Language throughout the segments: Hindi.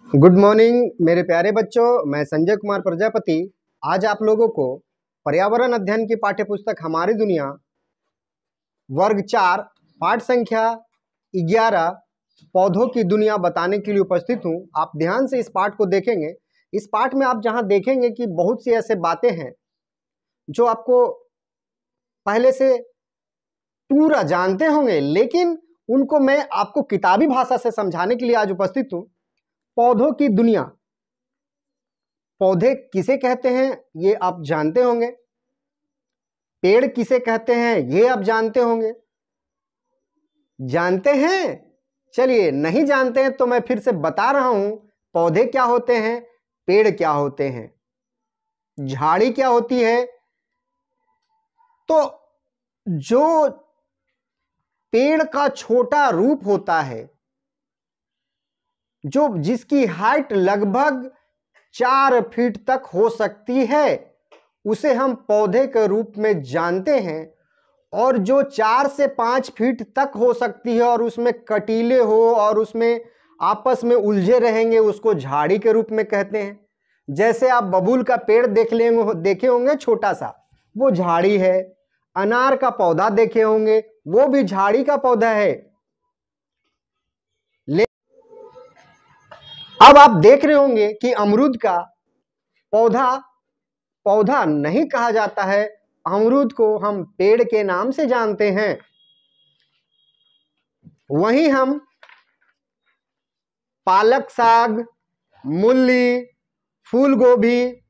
गुड मॉर्निंग मेरे प्यारे बच्चों, मैं संजय कुमार प्रजापति आज आप लोगों को पर्यावरण अध्ययन की पाठ्यपुस्तक हमारी दुनिया वर्ग 4 पाठ संख्या 11 पौधों की दुनिया बताने के लिए उपस्थित हूं। आप ध्यान से इस पाठ को देखेंगे। इस पाठ में आप जहां देखेंगे कि बहुत सी ऐसे बातें हैं जो आपको पहले से पूरा जानते होंगे, लेकिन उनको मैं आपको किताबी भाषा से समझाने के लिए आज उपस्थित हूं। पौधों की दुनिया, पौधे किसे कहते हैं ये आप जानते होंगे, पेड़ किसे कहते हैं ये आप जानते होंगे। जानते हैं? चलिए, नहीं जानते हैं तो मैं फिर से बता रहा हूं, पौधे क्या होते हैं, पेड़ क्या होते हैं, झाड़ी क्या होती है। तो जो पेड़ का छोटा रूप होता है, जो जिसकी हाइट लगभग 4 फीट तक हो सकती है, उसे हम पौधे के रूप में जानते हैं। और जो 4 से 5 फीट तक हो सकती है और उसमें कटीले हो और उसमें आपस में उलझे रहेंगे, उसको झाड़ी के रूप में कहते हैं। जैसे आप बबूल का पेड़ देखे होंगे, छोटा सा, वो झाड़ी है। अनार का पौधा देखे होंगे, वो भी झाड़ी का पौधा है। अब आप देख रहे होंगे कि अमरूद का पौधा नहीं कहा जाता है, अमरूद को हम पेड़ के नाम से जानते हैं। वहीं हम पालक साग, मूली, फूल गोभी,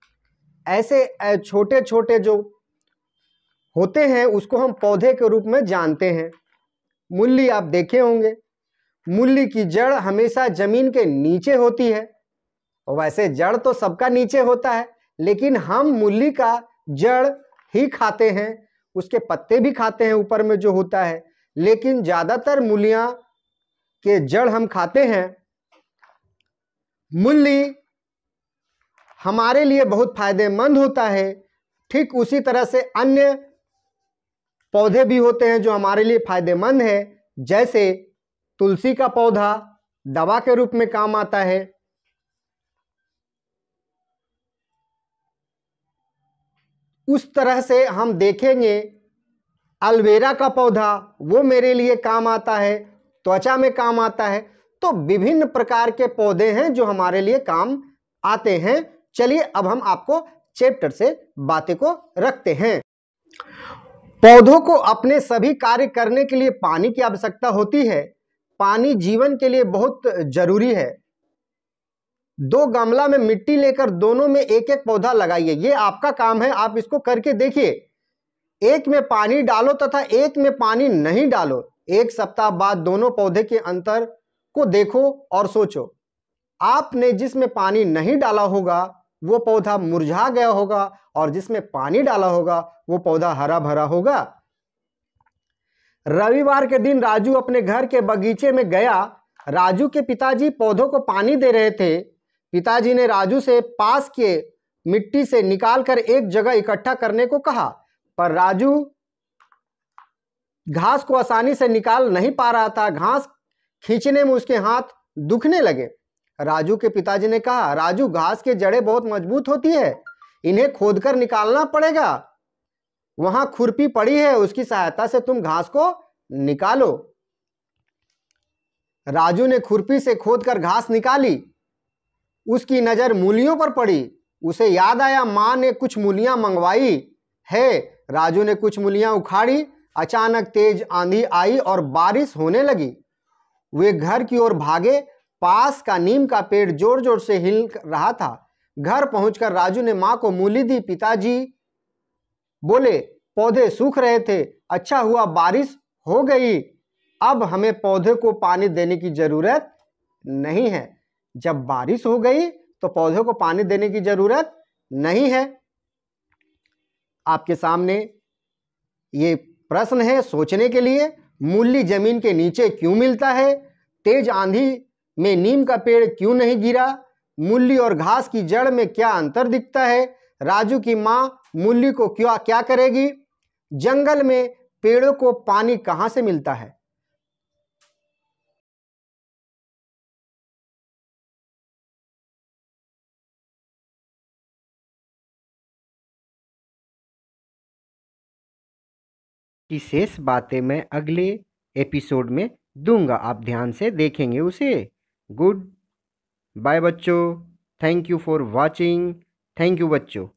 ऐसे छोटे छोटे जो होते हैं उसको हम पौधे के रूप में जानते हैं। मूली आप देखे होंगे, मूली की जड़ हमेशा जमीन के नीचे होती है। वैसे जड़ तो सबका नीचे होता है, लेकिन हम मूली का जड़ ही खाते हैं, उसके पत्ते भी खाते हैं ऊपर में जो होता है, लेकिन ज्यादातर मूलियां के जड़ हम खाते हैं। मूली हमारे लिए बहुत फायदेमंद होता है। ठीक उसी तरह से अन्य पौधे भी होते हैं जो हमारे लिए फायदेमंद है। जैसे तुलसी का पौधा दवा के रूप में काम आता है। उस तरह से हम देखेंगे एलोवेरा का पौधा, वो मेरे लिए काम आता है, त्वचा में काम आता है। तो विभिन्न प्रकार के पौधे हैं जो हमारे लिए काम आते हैं। चलिए अब हम आपको चैप्टर से बातें को रखते हैं। पौधों को अपने सभी कार्य करने के लिए पानी की आवश्यकता होती है। पानी जीवन के लिए बहुत जरूरी है। 2 गमला में मिट्टी लेकर दोनों में एक एक पौधा लगाइए। ये आपका काम है, आप इसको करके देखिए। एक में पानी डालो तथा एक में पानी नहीं डालो। 1 सप्ताह बाद दोनों पौधे के अंतर को देखो और सोचो। आपने जिसमें पानी नहीं डाला होगा वो पौधा मुरझा गया होगा, और जिसमें पानी डाला होगा वो पौधा हरा भरा होगा। रविवार के दिन राजू अपने घर के बगीचे में गया। राजू के पिताजी पौधों को पानी दे रहे थे। पिताजी ने राजू से पास के मिट्टी से निकालकर एक जगह इकट्ठा करने को कहा, पर राजू घास को आसानी से निकाल नहीं पा रहा था। घास खींचने में उसके हाथ दुखने लगे। राजू के पिताजी ने कहा, राजू, घास की जड़ें बहुत मजबूत होती है, इन्हें खोदकर निकालना पड़ेगा। वहां खुरपी पड़ी है, उसकी सहायता से तुम घास को निकालो। राजू ने खुरपी से खोदकर घास निकाली। उसकी नजर मूलियों पर पड़ी। उसे याद आया, मां ने कुछ मूलियां मंगवाई है। राजू ने कुछ मूलियां उखाड़ी। अचानक तेज आंधी आई और बारिश होने लगी। वे घर की ओर भागे। पास का नीम का पेड़ जोर जोर से हिल रहा था। घर पहुंचकर राजू ने मां को मूली दी। पिताजी बोले, पौधे सूख रहे थे, अच्छा हुआ बारिश हो गई, अब हमें पौधे को पानी देने की जरूरत नहीं है। जब बारिश हो गई तो पौधे को पानी देने की जरूरत नहीं है। आपके सामने ये प्रश्न है सोचने के लिए। मूली जमीन के नीचे क्यों मिलता है? तेज आंधी में नीम का पेड़ क्यों नहीं गिरा? मूली और घास की जड़ में क्या अंतर दिखता है? राजू की मां मूली को क्या करेगी? जंगल में पेड़ों को पानी कहां से मिलता है? की शेष बातें मैं अगले एपिसोड में दूंगा, आप ध्यान से देखेंगे उसे। गुड बाय बच्चों, thank you for watching. Thank you बच्चों।